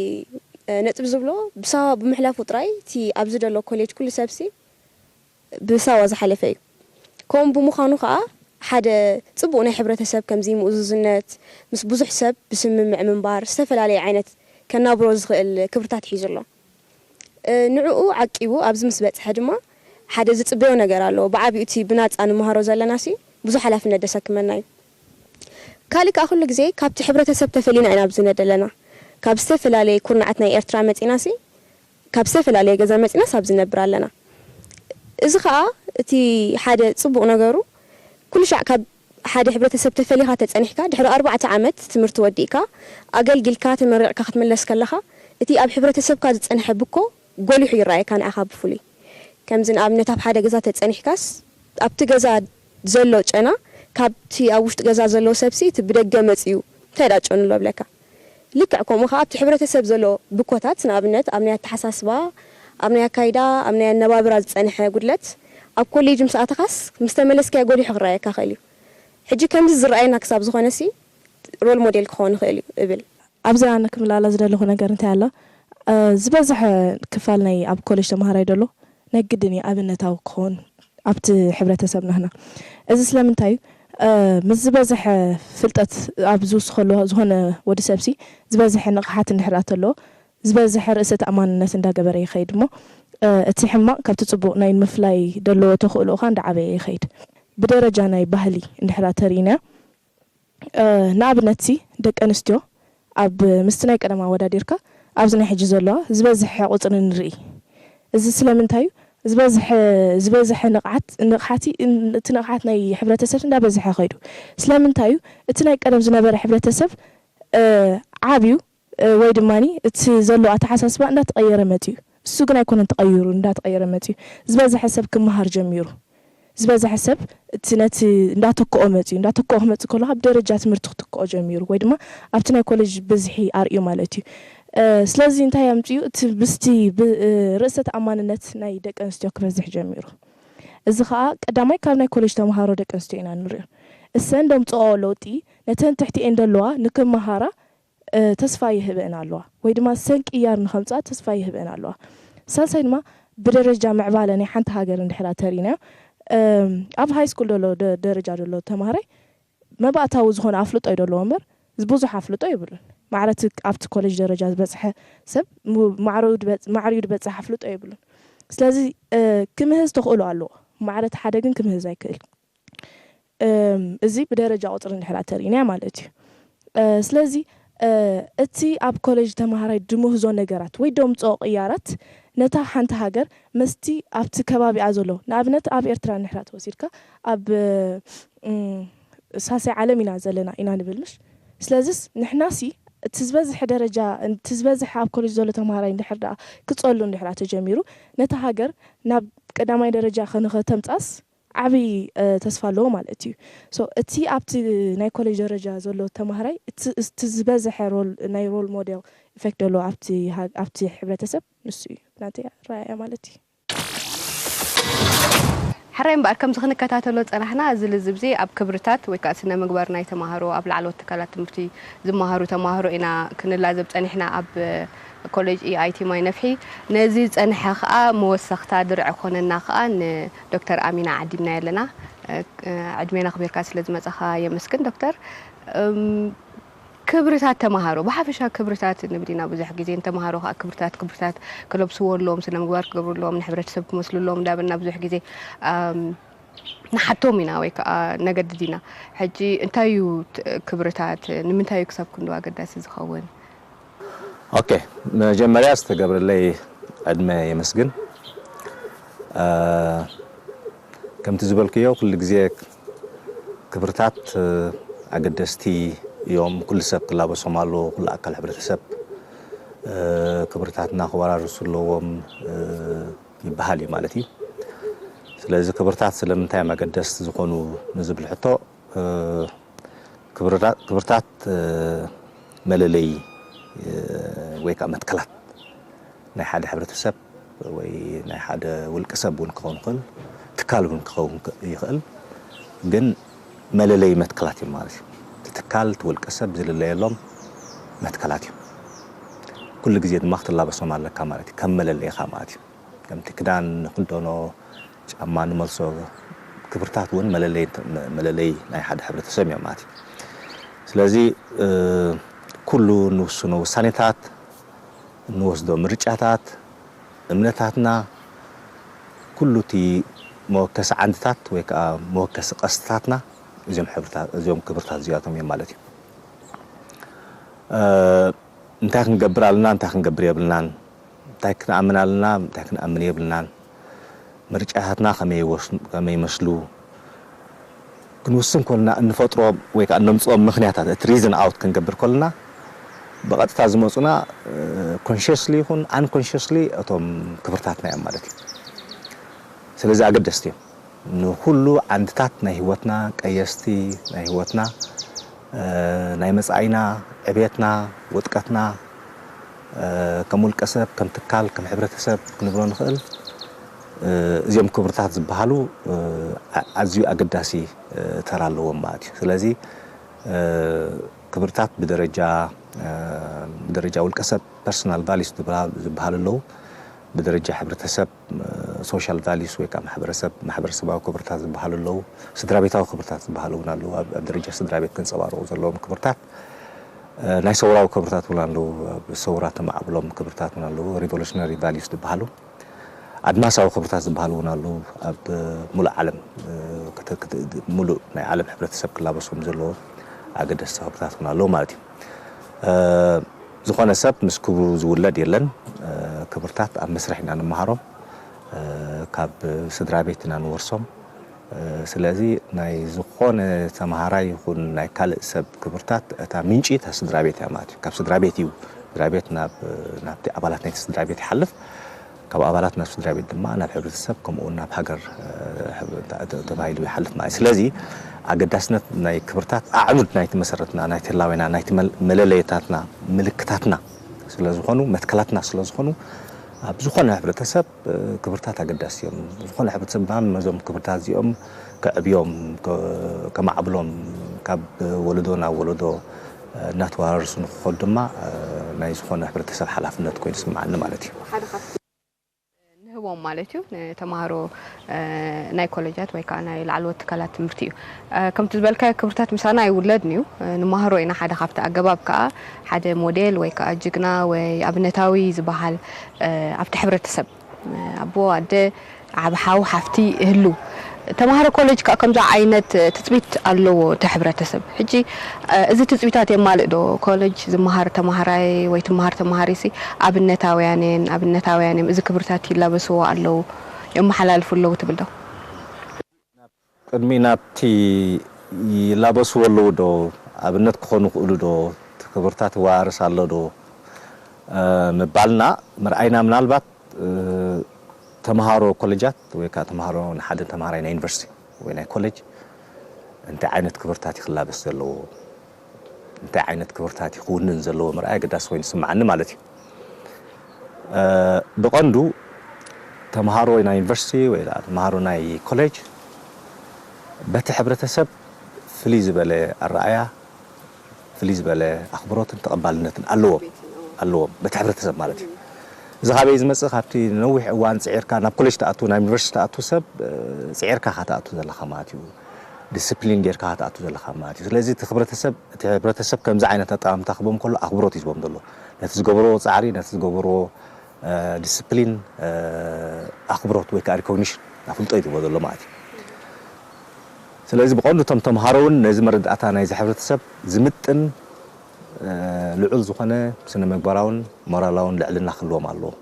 ነጥብ ዝብሎ ብሳዋ ብምሕላፉ ጥራይ እቲ ኣብዚ ዘሎ ኮሌጅ ኩሉ ሰብሲ ብሳዋ ዝሓለፈ እዩ ከምኡ ብምዃኑ ከዓ ሓደ ፅቡቕ ናይ ሕብረተሰብ ከምዚ ምእዙዝነት ምስ ብዙሕ ሰብ ብስምምዕ ምንባር ዝተፈላለየ ዓይነት ከናብሮ ዝኽእል ክብርታት ሒዙ ኣሎ ንዕኡ ዓቂቡ ኣብዚ ምስ በፅሐ ድማ ሓደ ዝፅበዮ ነገር ኣሎ ብዓብኡ እቲ ብናፃ ንምሃሮ ዘለና ሲ ብዙሕ ሓላፍነት ደሰክመና እዩ ካልእ كل ግዜ ካብቲ ሕብረተሰብ ተፈሊና ኢና ብዝነደለና ካብ ዝተፈላለየ ኩርናዓት ናይ ኤርትራ መፂናሲ ካብ ዝተፈላለየ ገዛ መፂናስ ኣብ ዝነብር ኣለና እዚ ከዓ እቲ ሓደ ጽቡቕ ነገሩ ኩሉ ሻዕ ካብ ሓደ ሕብረተሰብ ተፈሊኻ ተጸኒሕካ ድሕሪ 4 ዓመት ትምህርቲ ወዲእካ ኣገልግልካ ተመሪቕካ ክትመለስ ከለኻ እቲ ኣብ ሕብረተሰብካ ዝጸንሐ ብኮ ጎሊሑ ይራኣየካ ንዓኻ ብፍሉይ ከምዚ ንኣብነት ኣብ ሓደ ገዛ ተጸኒሕካስ ኣብቲ ገዛ ዘሎ ጨና ካብቲ ኣብ ውሽጢ ገዛ ዘሎ ሰብሲ እቲ ብደገ መጽዩ እንታይ ዳጨኑሎ ብለካ ልክዕ ከምኡ ከዓ ኣብቲ ሕብረተሰብ ዘሎ ብኮታት ንኣብነት ኣብ ናይ ኣተሓሳስባ ኣብ ናይ ኣካይዳ ኣብ ናይ ኣነባብራ ዝጸንሐ ጉድለት ኣብ ኮሌጅ ምስኣተኻስ ምስ ተመለስካ ጎሊሑ ክራኣየካ ኽእል እዩ ሕጂ ከምዚ ዝረኣየና ክሳብ ዝኾነሲ ሮል ሞዴል ክኾን ይኽእል እዩ እብል ኣብዚ ኣነ ክምላላ ዝደለኹ ነገር እንታይ ኣሎ ዝበዝሐ ክፋል ናይ ኣብ ኮሌጅ ተማሃራይ ደሎ ናይ ግድን ኣብነታዊ ክኾን ኣብቲ ሕብረተሰብና ህና እዚ ስለምንታይ ምስ ዝበዝሐ ፍልጠት ኣብ ዝውስኸሉ ዝኾነ ወዲ ሰብሲ ዝበዝሐ ንቕሓት እንድሕራት ኣሎ ዝበዝሐ ርእሰ ተኣማንነት እንዳገበረ ይኸይድ እሞ እቲ ሕማቕ ካብቲ ጽቡቕ ናይ ምፍላይ ደለዎ ተኽእሎኻ እንዳዓበየ ይኸይድ ብደረጃ ናይ ባህሊ እንድሕራ ተሪእና ንኣብነት ደቂ ኣንስትዮ ኣብ ምስቲ ናይ ቀደማ ወዳዲርካ ኣብዚ ናይ ሕጂ ዘለዋ ዝበዝሐ ቁፅሪ ንርኢ እዚ ስለምንታይ ዝበዝሐ ንቕሓቲ እቲ ንቕሓት ናይ ሕብረተሰብ እንዳበዝሐ ኸይዱ ስለምንታይ እቲ ናይ ቀደም ዝነበረ ሕብረተሰብ ዓብዩ ወይ ድማኒ እቲ ዘሎ ኣተሓሳስባ እንዳተቐየረ መፅዩ እሱ ግን ኣይኮነን ተቐይሩ እንዳተቐየረ መፅዩ ዝበዝሐ ሰብ ክመሃር ጀሚሩ ዝበዝሐ ሰብ እቲ ነቲ እንዳተከኦ መፅዩ እንዳተከኦ ክመፅእ ከለካ ብደረጃ ትምህርቲ ክትከኦ ጀሚሩ ወይ ድማ ኣብቲ ናይ ኮሌጅ ብዝሒ ኣርእዩ ማለት እዩ ስለዚ እንታይ ኣምፅዩ እቲ ብስቲ ርእሰ ተኣማንነት ናይ ደቂ ኣንስትዮ ክበዝሕ ጀሚሩ እዚ ከዓ ቀዳማይ ካብ ናይ ኮሌጅ ተምሃሮ ደቂ ኣንስትዮ ኢና ንሪኦ እሰን ደምፅኦ ለውጢ ነተን ትሕቲአን ዘለዋ ንክመሃራ ተስፋ ይህበን ኣለዋ ወይ ድማ ሰንቅያር ንኸምፃ ተስፋ ይህበን ኣለዋ ሳልሳይ ድማ ብደረጃ ምዕባለ ናይ ሓንቲ ሃገር እንድሕራ ተሪእና ኣብ ሃይ ስኩል ደሎ ደረጃ ደሎ ተምሃራይ መባእታዊ ዝኾነ ኣፍልጦ ይደለዎ እምበር ብዙሕ ኣፍልጦ ይብሉን ማዕረት ኣብቲ ኮሌጅ ደረጃ ዝበፅሐ ሰብ ማዕርዩ ዝበፅሐ ኣፍልጦ ይብሉን ስለዚ ክምህዝ ተኽእሎ ኣለዎ ማዕረት ሓደ ግን ክምህዝ ኣይክእል እዚ ብደረጃ ቁፅሪ እንድሕራ ተሪእና ማለት እዩ ስለዚ እቲ ኣብ ኮሌጅ ተምሃራይ ድምህዞ ነገራት ወይ ደምፆ ቅያራት ነታ ሓንቲ ሃገር መስቲ ኣብቲ ከባቢኣ ዘሎ ንኣብነት ኣብ ኤርትራ ንሕራ ተወሲድካ ኣብ ሳሳይ ዓለም ኢና ዘለና ኢና ንብልሽ ስለዚስ ንሕናሲ እቲ ዝበዝሐ ደረጃ እቲ ዝበዝሐ ኣብ ኮሌጅ ዘሎ ተምሃራይ እንድሕር ደኣ ክፀሉ እንድሕራ ተጀሚሩ ነታ ሃገር ናብ ቀዳማይ ደረጃ ከንኸተምፃስ ዓብይ ተስፋ ኣለዎ ማለት እዩ እቲ ኣብቲ ናይ ኮሌጅ ደረጃ ዘሎ ተምሃራይ እቲ ዝበዝሐ ናይ ሮል ሞዴል ኢፌክት ኣሎ ኣብቲ ሕብረተሰብ ንሱ እዩ ናተይ ራእያ ማለት እዩ حرام እምበር ከምዚ ክንከታተሎ ፀናሕና እዚ ልዝብዚ ኣብ ክብርታት ወይ ከዓ ስነ ምግባር ናይ ተማሃሮ ኣብ ላዕለዎት ትካላት ትምህርቲ ዝመሃሩ ተማሃሮ ኢና ክንላዘብ ፀኒሕና ኣብ ኮሌጅ ኢአይቲ ማይ ነፍሒ ነዚ ፀንሐ ከዓ መወሰኽታ ድርዕ ኮነና ከዓ ዶክተር አሚና ዓዲምና ያለና ዕድሜና ክቢርካ ስለዝመፀኻ የመስክን ዶክተር ክብርታት ተማሃሮ በሓፈሻ ክብርታት ንብዲና ብዙሕ ግዜ ተማሃሮ ከዓ ክብርታት ክለብስዎሎም ስነ ምግባር ክገብሩሎም ንሕብረተሰብ ክመስሉሎም ዳብና ብዙሕ ግዜ ንሓቶም ኢና ወይ ከዓ ነገድዲና ሕጂ እንታይ እዩ ክብርታት ንምንታይ ክሳብ ክንዱ ኣገዳሲ ዝኸውን ኦኬ መጀመሪያ ዝተገብረለይ ዕድመ የመስግን ከምቲ ዝበልክዮ ኩሉ ግዜ ክብርታት ኣገደስቲ يوم كل سب كلا بسمالو كل أكل حبرتسب كبرتاتنا خوارج سلوهم يبهالي مالتي سلازي كبرتات سلم تاع ما قدست زخونو نزبل حتى كبرتات مللي ويكا متكلات ناي حد حبرتسب وي ناي حد والكسب ونكون قل تكال ونكون يقل جن مللي متكلات مالتي تكالت والكسب زي اللي يلهم متكلاتي كل جزيد ما اختار لابس وما لك كمالتي كمل اللي خاماتي كم تكدان قلت أنا أمان ملصق كبرتات وين مللي لا حد حبر تسمع ماتي سلازي كله نوصنو سانيتات نوصدو مرجعات امنتاتنا كله تي موكس عندتات ويك موكس قصتاتنا እዚኦም ክብርታት እዚኣቶም እዮም ማለት እዩ እንታይ ክንገብር ኣለና እንታይ ክንገብር የብልናን እንታይ ክንኣምን ኣለና እንታይ ክንኣምን የብልናን ምርጫታትና ከመይ ይመስሉ ክንውስን ኮልና እንፈጥሮ ወይ ከዓ ነምፅኦም ምክንያታት እቲ ሪዝን ኣውት ክንገብር ኮልና በቀጥታ ዝመፁና ኮንሽስሊ ይኹን አንኮንሽስሊ እቶም ክብርታትና እዮም ማለት እዩ ስለዚ ኣገደስቲ እዮም ንኩሉ ዓንድታት ናይ ህይወትና ቀየስቲ ናይ ህይወትና ናይ መጻኢና ዕብየትና ውጥቀትና ከም ውልቀ ሰብ ከም ትካል ከም ሕብረተሰብ ክንብሎ ንኽእል እዚኦም ክብርታት ዝበሃሉ ኣዝዩ ኣገዳሲ ተራ ኣለዎም ማለት እዩ ስለዚ ክብርታት ብደረጃ ውልቀ ሰብ ፐርሰናል ቫሊዩስ ዝበሃሉ ኣለዉ بدرجة حبرتسب سوشيال فاليوز ويكا محبرسب أو كبرتات بحالو لو سدرابيت أو كبرتات بحالو نالو بدرجة سدرابيت كنصبارو زلهم كبرتات ناي صورة أو كبرتات ونالو صورات مع بلوم كبرتات ونالو ريفولوشنري فاليوز بحالو أدماس أو كبرتات بحالو نالو أب ملء عالم ملء ناي عالم حبرتسب كلا بسهم زلو أقد استخبرتات ونالو مالتي زخوان السب مسكو زولاد يلن كبرتات أم مسرحنا نمهارهم كاب سدرابيتنا نورسهم سلازي ناي زخوان تمهاراي يكون ناي كال سب كبرتات تا منشي تا سدرابيت يا مات كاب سدرابيتيو سدرابيت نابتي أبالاتنا سدرابيت يحلف كاب أبالاتنا سدرابيت دما أنا بحبرت السب كم قلنا بحجر تبايلو يحلف معي سلازي أقدسنا ناي كبرتات أعمد ناي تمسرتنا ناي تلاوينا ناي ملليتاتنا ملكتاتنا سلازخونو متكلاتنا سلازخونو بزخون حبرتسب كبرتات أقدسيهم بزخون حبرتسب بام مزوم كبرتات زيهم كأبيهم كمعبلهم كاب ولدونا ولدو ناتوارس نخدمة ناي زخون حبرتسب حلافنا تكون اسمعنا مالتي هو مالتيو تمهارو ناي كوليجات ويكا ناي العلوة كالات مرتيو كم تزبالكا كبرتات مسانا يولدنيو نمهارو إنا حدا خافتا أقباب كا حدا موديل ويكا جيقنا وي أبنتاوي زباحال أبتي حبرتسب أبو أدي عبحاو حافتي هلو تمهارو كوليج كمزا عينت تثبيت ألو تحبرتسب حجي إذا تثبيتات يمال دو كوليج زمهار تمهاراي وي تمهاريسي أبنتاويانين إذا كبرتات يلابسوا ألو يوم حلال فلو تبلدو قدمي نابتي يلابسوا ألو دو أبنت كخونو قولو دو كبرتات وارس ألو دو مبالنا مرأينا من البات تمهارو كوليجات ويكا تمهارو نحد تمهارين يونيفرسيتي وين كوليج انت عينت كبرتاتي خلابس زلو انت عينت كبرتاتي خونن زلو مرأي قداس وين سمعنا مالتي بقندو تمهارو وين يونيفرسيتي ولا تمهارو ناي كوليج بتحبرتسب فليز بلا الرأية فليز بلا أخبارات تقبلنت ألو بتحبرتسب مالتي زهابي زمسخ هابتي نوح وان سعيركا ناب كلش تأتو ناب يونيفرسيتي تأتو سب سعيركا خاتأتو زل خاماتيو ديسيبلين غيركا خاتأتو زل خاماتيو لازم تخبرتسب كم زعينة تطعم تخبهم كله أخبارات يزبهم دلو نتزجبرو صعري نتزجبرو ديسيبلين أخبارات ويكا ريكوغنيشن نفلت أيدو بدلو ماتي لازم بقولوا تمهارون لازم مرد أتانا إذا حبرتسب زمتن لعل زخنة سنة مقبراون مرالاون لعلنا خلوهم الله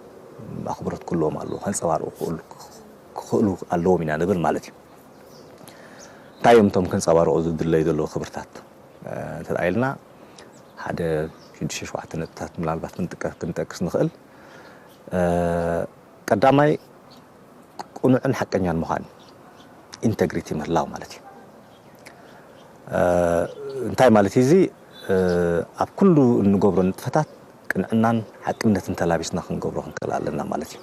أخبرت كلهم الله هنصواروا خلوا الله من أنا بالمالتي تايم تم كن صواروا أزود اللي يدلوا خبرتات تلاقينا هذا شيء شو عتنا تات من البات كنت أكس نخل قدامي كونوا عن حقنا المهان integrity من الله مالتي انتاي مالتي زي أب كله نجبر نتفتت كنا حكمنا تنتلابسنا خنجبره خنقلالنا مالتي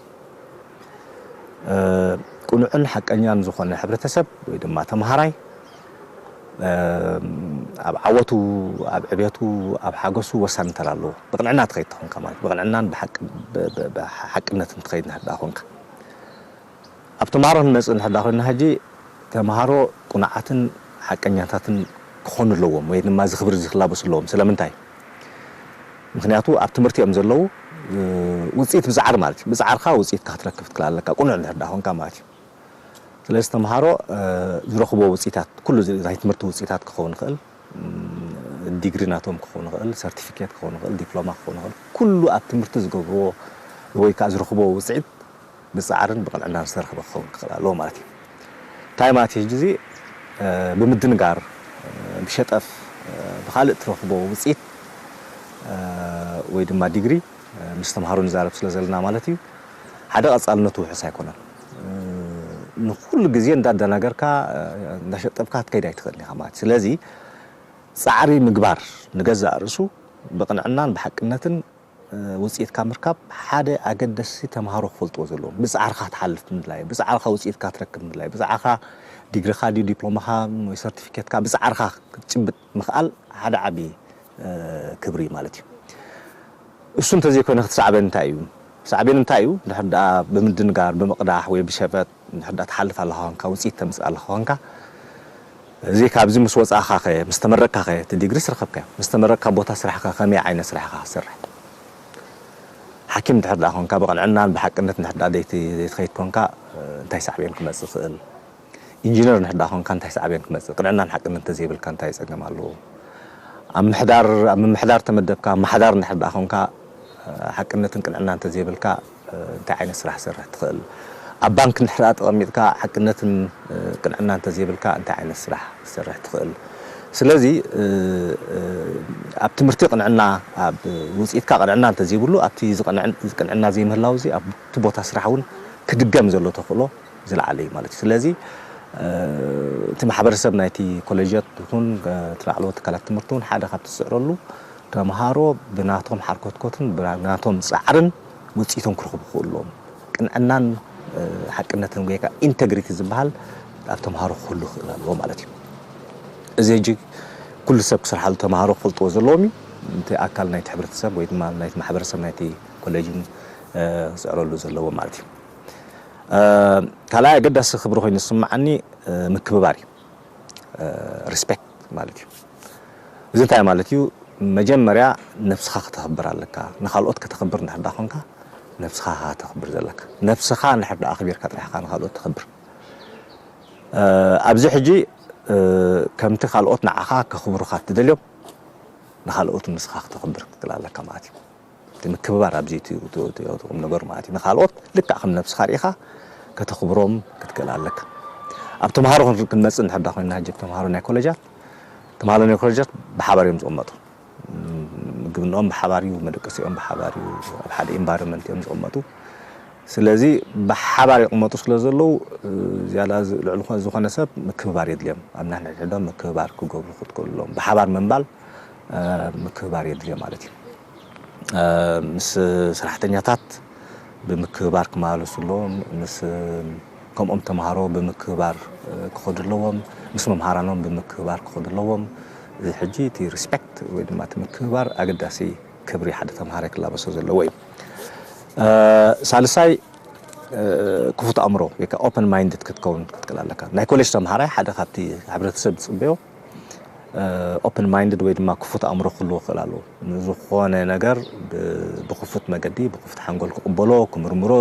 كنا عن حكينا نزخنا حبرتسب لما تمهراي أب عوتو أب عبيتو أب حاجسو وسام تلالو بقنعنا تخيطهم كمان بقنعنا بحكمنا تنتخيطنا هداهونك أب تمهرو الناس إن هداهون هجي تمهرو قناعتن حكينا تاتن كون اللوم وين ما زخبر زخلابس اللوم سلامنتاي مخنياتو أبتمرتي أمزلو وصيت بزعر مالتي بزعر خا وصيت كهتركب تكلالك أكون عند هذا هون كماتي ስለዚህ ተማሃሮ ዝረኽቦ ውጽኢታት ኩሉ ናይ ትምህርቲ ውጽኢታት ክኸውን ይኽእል ዲግሪ ናቶም ክኸውን ይኽእል ሰርቲፊኬት ክኸውን ይኽእል ዲፕሎማ ክኸውን ይኽእል ኩሉ ኣብ ትምህርቲ ዝገብርዎ ወይ ከዓ ዝረኽቦ ውጽኢት ብጻዕርን ብቕንዕናን ዝተረኽበ ክኸውን ይኽእል ኣለዎ ማለት እዩ እንታይ ማለት እዩ ግዜ ብምድንጋር ብሸጠፍ ብኻልእ ትረኽቦ ውጽኢት ወይ ድማ ዲግሪ ምስ ተማሃሮ ንዛረብ ስለ ዘለና ማለት እዩ ሓደ ቀጻልነቱ ውሕስ ኣይኮነን ንኩሉ ግዜ እንዳደናገርካ እንዳሸጠብካ ትከይድ ኣይትኽእልን ኢኻ ማለት ስለዚ ጻዕሪ ምግባር ንገዛእ ርእሱ ብቕንዕናን ብሓቅነትን ውጽኢትካ ምርካብ ሓደ ኣገደሲ ተማሃሮ ክፈልጥዎ ዘለዎም ብጻዕርካ ትሓልፍ ምድላይ ብጻዕርካ ውጽኢትካ ትረክብ ምድላይ ብጻዕርካ ዲግሪኻ ዲፕሎማኻ ወይ ሰርቲፊኬትካ ብጻዕርካ ክትጭብጥ ምኽኣል ሓደ ዓቢ ክብሪ ማለት እዩ እሱ እንተዘይኮነ ክትሰዕበን እንታይ እዩ ሰዕበን እንታይ እዩ ንሕዳ ብምድንጋር ብምቕዳሕ ወይ ብሸፈት ንሕዳ ትሓልፍ ኣለኻ ኮንካ ውጽኢት ተምጽእ ኣለኻ ኮንካ እዚ ካብዚ ምስ ወጻእኻ ምስ ተመረቅካ እቲ ዲግሪ ስረኸብካ ምስ ተመረቅካ ቦታ ስራሕካ ከመይ ዓይነት ስራሕካ ክትሰርሕ ሓኪም እንድሕር ኮንካ ብቕንዕናን ብሓቅነት እንድሕር ዘይትኸይድ ኮንካ እንታይ ሳዕብን ክመጽእ ይኽእል ኢንጂነር እንድሕር ኮንካ እንታይ ሳዕብን ክመጽእ ቅንዕናን ሓቅነት እንተዘይብልካ እንታይ ይጸገም ኣለዎ ኣብ ምምሕዳር ተመደብካ ማሕዳር እንድሕር ኮንካ ሓቅነትን ቅንዕናን እንተዘይብልካ እንታይ ዓይነት ስራሕሰርሕ ትኽእል ኣብ ባንክ እንድሕር ተቐሚጥካ ሓቅነትን ቅንዕናን እንተዘይብልካ እንታይ ዓይነት ስራሕሰርሕ ትኽእል ስለዚ ኣብ ትምህርቲ ቅንዕና ኣብ ውጽኢትካ ቅንዕና እንተዘይብሉ ኣብቲ ቅንዕና ዘይምህላው እዚ ኣብቲ ቦታ ስራሕ እውን ክድገም ዘሎ ተኽእሎ ዝለዓለ እዩ ማለት እዩ ስለዚ እቲ ማሕበረሰብ ናይቲ ኮሌጃት ይኹን ትላዕለዎት ትካላት ትምህርቲ እውን ሓደ ካብቲ ዝስዕረሉ ተምሃሮ ብናቶም ሓርኮትኮትን ብናቶም ጻዕርን ውጽኢቶም ክረኽቡ ክኽእሎም ቅንዕናን ሓቅነትን ወይ ከዓ ኢንቴግሪቲ ዝበሃል ኣብ ተምሃሮ ክህሉ ይኽእል ኣለዎ ማለት እዩ እዚ ሕጂ ኩሉ ሰብ ክሰርሓሉ ተምሃሮ ክፈልጥዎ ዘለዎም እዩ እቲ ኣካል ናይቲ ሕብረተሰብ ወይ ድማ ናይቲ ማሕበረሰብ ናይቲ ኮሌጅን ዝስዕረሉ ዘለዎ ማለት እዩ ካልኣይ ኣገዳሲ ክብሪ ኮይኑ ዝስማዓኒ ምክብባር እዩ ሪስፔክት ማለት እዩ እዚ እንታይ ማለት እዩ መጀመርያ ነፍስኻ ከተኽብር ኣለካ ንኻልኦት ከተኽብር እንድሕር ኮንካ ነፍስኻ ተኽብር ዘለካ ነፍስኻ እንድሕር ኣኽቢርካ ጥራሕካ ንኻልኦት ተኽብር ኣብዚ ሕጂ ከምቲ ካልኦት ንዓኻ ከኽብሩኻ ትደልዮም ንኻልኦት ንስኻ ክትኽብር ክትክእል ኣለካ ማለት እዩ እቲ ምክብባር ኣብዚ ትቁም ነገሩ ማለት እዩ ንኻልኦት ልክዕ ከም ነፍስኻ ሪኢኻ ከተኽብሮም ክትክእል ኣለካ ኣብ ተምሃሮ ክንመጽእ እንድሕር ኮይንና ሕጂ ተምሃሮ ናይ ኮሌጃት ብሓባር እዮም ዝቕመጡ ምግብንኦም ብሓባር እዩ መደቀሲኦም ብሓባር እዩ ኣብ ሓደ ኢንቫይሮንመንት እዮም ዝቕመጡ ስለዚ ብሓባር ይቕመጡ ስለ ዘለዉ ዝያዳ ልዕሊ ዝኾነ ሰብ ምክብባር የድልዮም ኣብ ናሕንሕዶም ምክብባር ክገብሩ ክትክእልሎም ብሓባር ምንባል ምክብባር የድልዮም ማለት እዩ ምስ ሰራሕተኛታት ብምክብባር ክመላለሱ ኣለዎም ምስ ከምኦም ተምሃሮ ብምክብባር ክኸዱ ኣለዎም ምስ መምሃራኖም ብምክብባር ክኸዱ ኣለዎም እዚ ሕጂ እቲ ሪስፔክት ወይ ድማ እቲ ምክብባር ኣገዳሲ ክብሪ ሓደ ተምሃራይ ክላበሶ ዘለዎ እዩ ሳልሳይ ክፉት ኣእምሮ ወይ ከዓ ኦፕን ማይንድድ ክትከውን ክትክእል ኣለካ ናይ ኮሌጅ ተምሃራይ ሓደ ካብቲ ሕብረተሰብ ዝፅበዮ ኦፕን ማይንድድ ወይ ድማ ክፉት ኣእምሮ ክህልዎ ይኽእል ኣለዎ ንዝኾነ ነገር ብክፉት መገዲ ብክፉት ሓንጎል ክቕበሎ ክምርምሮ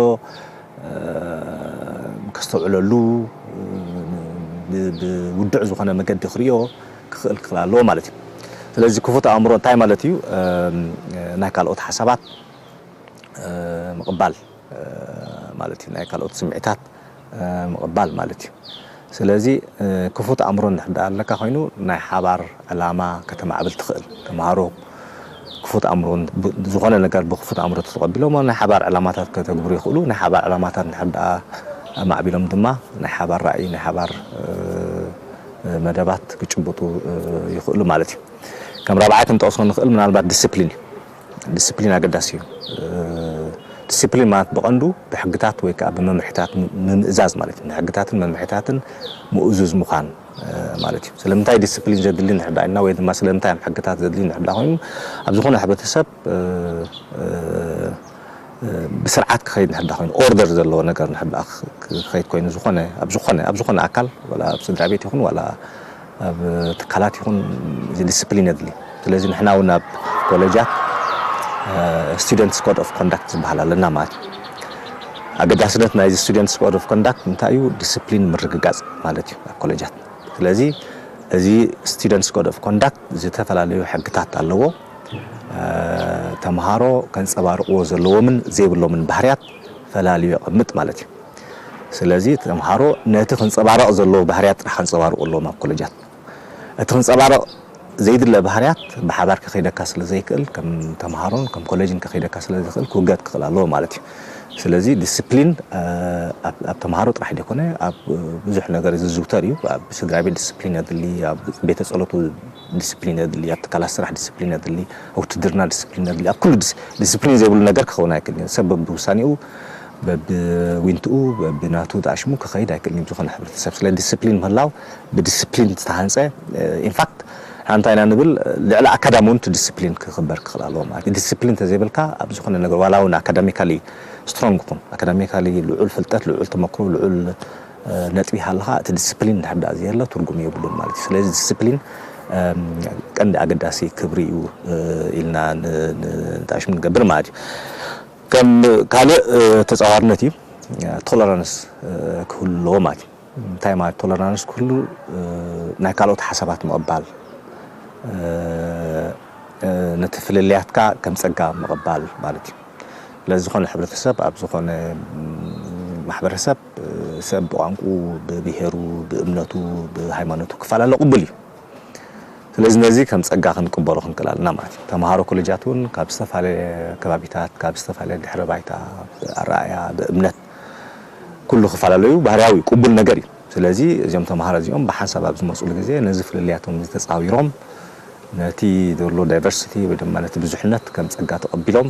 ከስተውዕለሉ ብውድዕ ዝኾነ መገዲ ክሪኦ ክኽእል ኣለዎ ማለት እዩ ስለዚ ክፉት ኣእምሮ እንታይ ማለት እዩ ናይ ካልኦት ሓሳባት ምቕባል ማለት እዩ ናይ ካልኦት ስምዒታት ምቕባል ማለት እዩ ስለዚ ክፉት ኣእምሮ እንድሕር ኣለካ ኮይኑ ናይ ሓባር ዕላማ ከተማዕብል ትኽእል ተምሃሮ ክፉት ኣእምሮ ዝኾነ ነገር ብክፉት ኣእምሮ ተተቐቢሎም ናይ ሓባር ዕላማታት ከተግብሩ ይኽእሉ ናይ ሓባር ዕላማታት እንድሕር ማዕቢሎም ድማ ናይ ሓባር ራእይ ናይ ሓባር መደባት ክጭብጡ ይኽእሉ ማለት እዩ ከም ራብዓይ ክንጠቕሶ ንኽእል ምናልባት ዲስፕሊን ኣገዳሲ እዩ ዲስፕሊን ማለት ብቐንዱ ብሕግታት ወይ ከዓ ብመምርሒታት ምምእዛዝ ማለት እዩ ንሕግታትን መምርሒታትን ምእዙዝ ምዃን ማለት እዩ ስለምንታይ ዲስፕሊን ዘድሊ ንሕዳ ኢና ወይ ድማ ስለምንታይ ሕግታት ዘድሊ ንሕዳ ኮይኑ ኣብ ዝኾነ ሕብረተሰብ ብስርዓት ክኸይድ ንሕዳ ኮይኑ ኦርደር ዘለዎ ነገር ንሕዳ ክኸይድ ኮይኑ ኣብ ዝኾነ ኣካል ወላ ኣብ ስድራ ቤት ይኹን ወላ ኣብ ትካላት ይኹን ዲስፕሊን የድሊ ስለዚ ንሕና እውን ኣብ ኮሌጃት students code of conduct ዝበሃል ኣለና ማለት ኣገዳስነት ናይ ስቱደንትስ ኮድ ኦፍ ኮንዳክት እንታይ እዩ ዲሲፕሊን ምርግጋጽ ማለት እዩ ኣብ ኮሌጃት ስለዚ እዚ ስቱደንትስ ኮድ ኦፍ ኮንዳክት ዝተፈላለዩ ሕግታት ኣለዎ ተማሃሮ ከንጸባርቕዎ ዘለዎምን ዘይብሎምን ባህርያት ፈላልዩ ይቕምጥ ማለት እዩ ስለዚ ተማሃሮ ነቲ ከንጸባርቕ ዘለዎ ባህርያት ጥራሕ ከንጸባርቑ ኣለዎም ኣብ ኮሌጃት እቲ ከንጸባርቕ ዘይድለ ባህርያት ብሓባር ከኸይደካ ስለ ዘይክእል ከም ተማሃሮን ከም ኮሌጅን ከኸይደካ ስለ ዘይክእል ክውገድ ክኽእል ኣለዎ ማለት እዩ ስለዚ ዲሲፕሊን ኣብ ተማሃሮ ጥራሕ ደይኮነ ኣብ ብዙሕ ነገር ዝዝውተር እዩ ኣብ ስድራቤት ዲሲፕሊን የድሊ ኣብ ቤተ ጸሎት ዲሲፕሊን የድሊ ኣብ ትካላት ስራሕ ዲሲፕሊን የድሊ ኣብ ውትድርና ዲሲፕሊን የድሊ ኣብ ኩሉ ዲሲፕሊን ዘይብሉ ነገር ክኸውን ኣይክእልን ሰብ ብውሳኔኡ በብዊንትኡ በብናቱ ጣሽሙ ክኸይድ ኣይክእልን ዝኾነ ሕብረተሰብ ስለ ዲሲፕሊን ምህላው ብዲሲፕሊን ዝተሃንጸ ኢንፋክት ሓንታይና ንብል ልዕሊ ኣካዳሚውን ዲሲፕሊን ክኽበር ክኽእል ኣለዎ ማለት ዲሲፕሊን ተዘይብልካ ኣብ ዝኾነ ነገር ዋላ እውን ኣካዳሚካሊ ስትሮንግ ኩን ኣካዳሚካሊ ልዑል ፍልጠት ልዑል ተመክሮ ልዑል ነጥቢ ሃለኻ እቲ ዲሲፕሊን ድሕዳ ዘየለ ትርጉም የብሉን ማለት እዩ ስለዚ ዲሲፕሊን ቀንዲ ኣገዳሲ ክብሪ እዩ ኢልና ንጣሽሙ ንገብር ማለት እዩ ከም ካልእ ተጻዋርነት እዩ ቶለራንስ ክህልዎ ማለት እዩ እንታይ ማለት ቶለራንስ ክህሉ ናይ ካልኦት ሓሳባት ምቕባል ነቲ ፍልልያትካ ከም ጸጋ ምቕባል ማለት እዩ ለዝኾነ ሕብረተሰብ ኣብ ዝኾነ ማሕበረሰብ ሰብ ብቋንቁ ብብሄሩ ብእምነቱ ብሃይማኖቱ ክፈላለ ቅቡል እዩ ስለዚ ነዚ ከም ጸጋ ክንቅበሎ ክንክእል ኣለና ማለት እዩ ተማሃሮ ኮሌጃት እውን ካብ ዝተፈላለየ ከባቢታት ካብ ዝተፈላለየ ድሕረ ባይታ ኣረኣእያ ብእምነት ኩሉ ክፈላለዩ ባህርያዊ ቅቡል ነገር እዩ ስለዚ እዚኦም ተማሃሮ እዚኦም ብሓንሳብ ኣብ ዝመፅሉ ግዜ ነዚ ፍልልያቶም ዝተጻዊሮም ነቲ ዘሎ ዳይቨርሲቲ ወይ ድማ ነቲ ብዙሕነት ከም ጸጋ ተቐቢሎም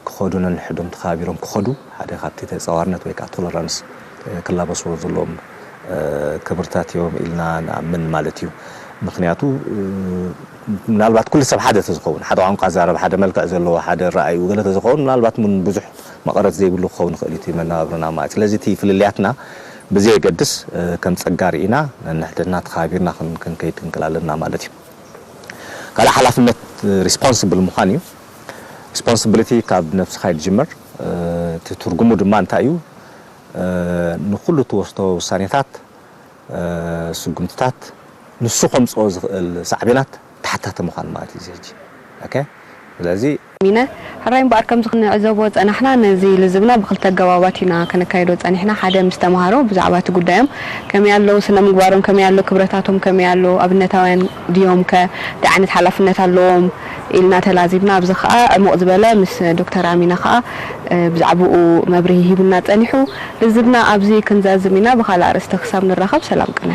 ክኸዱ ነንሕዶም ተኻቢሮም ክኸዱ ሓደ ካብቲ ተጻዋርነት ወይ ከዓ ቶለራንስ ክላበስዎ ዘለዎም ክብርታት እዮም ኢልና ንኣምን ማለት እዩ ምክንያቱ ምናልባት ኩሉ ሰብ ሓደ ተዝኸውን ሓደ ቋንቋ ዛረብ ሓደ መልክዕ ዘለዎ ሓደ ረኣዩ ገለ ተዝኸውን ምናልባት ምን ብዙሕ መቐረት ዘይብሉ ክኸውን ይኽእል እዩ መነባብሮና ማለት ስለዚ እቲ ፍልልያትና ብዘይ ገድስ ከም ጸጋ ርኢና ነንሕድና ተኻቢርና ክንከይድ ክንክእል ኣለና ማለት እዩ ካልእ ሓላፍነት ሪስፖንሲብል ምዃን እዩ ሪስፖንሲቢሊቲ ካብ ነፍስኻ ይጅምር እቲ ትርጉሙ ድማ እንታይ እዩ ንኩሉ ትወስቶ ውሳኔታት ስጉምትታት ንሱ ከምፅኦ ዝኽእል ሳዕቤናት ተሓታተ ምዃን ማለት እዩ ዘጂ ኦኬ ስለዚ ሚነ ሕራይ እምበር ከም ዝክንዕዘቦ ፀናሕና ነዚ ልዝብና ብክልተ ገባባት ኢና ከነካይዶ ፀኒሕና ሓደ ምስ ተማሃሮ ብዛዕባ እቲ ጉዳዮም ከመይ ያለው ስነ ምግባሮም ከመይ ያለው ክብረታቶም ከመይ ያለው ኣብነታውያን ድዮም ከ ዓይነት ሓላፍነት ኣለዎም ኢልና ተላዚብና ኣብዚ ከዓ ዕሙቕ ዝበለ ምስ ዶክተር ኣሚና ከዓ ብዛዕባኡ መብርሂ ሂብና ፀኒሑ ልዝብና ኣብዚ ክንዛዝም ኢና ብኻልእ ኣርእስቲ ክሳብ ንራኸብ ሰላም ቅነ